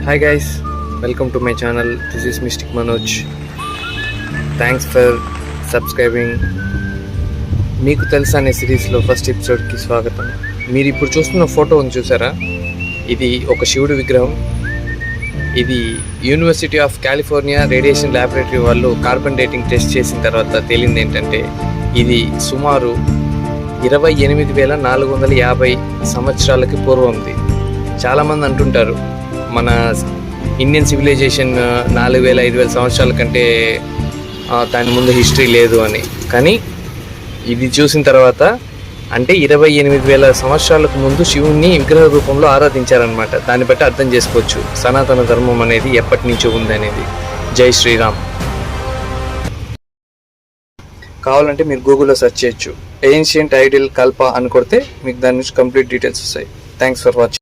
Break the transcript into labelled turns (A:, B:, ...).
A: Hi guys, welcome to my channel. This is Mystic Manoj. Thanks for subscribing. మీకు తెలుసా అనే సిరీస్లో first ఎపిసోడ్కి స్వాగతం. మీరు ఇప్పుడు చూస్తున్న ఫోటో ఉంది చూసారా, ఇది ఒక శివుడి విగ్రహం. ఇది university of California radiation laboratory వాళ్ళు కార్బన్ డేటింగ్ టెస్ట్ చేసిన తర్వాత తేలింది ఏంటంటే ఇది సుమారు 28,450 సంవత్సరాలకి పూర్వంది. చాలామంది అంటుంటారు మన ఇండియన్ సివిలైజేషన్ 4,000-5,000 సంవత్సరాల కంటే దాని ముందు హిస్టరీ లేదు అని. కానీ ఇది చూసిన తర్వాత అంటే 28,000 సంవత్సరాలకు ముందు శివుణ్ణి విగ్రహ రూపంలో ఆరాధించారనమాట. దాన్ని బట్టి అర్థం చేసుకోవచ్చు సనాతన ధర్మం అనేది ఎప్పటి నుంచో ఉంది అనేది. జై శ్రీరామ్. కావాలంటే మీరు గూగుల్లో సెర్చ్ చేయొచ్చు, ఏన్షియంట్ ఐడిల్ కల్ప అని కొడితే మీకు దాని నుంచి కంప్లీట్ డీటెయిల్స్ వస్తాయి. Thanks for watching.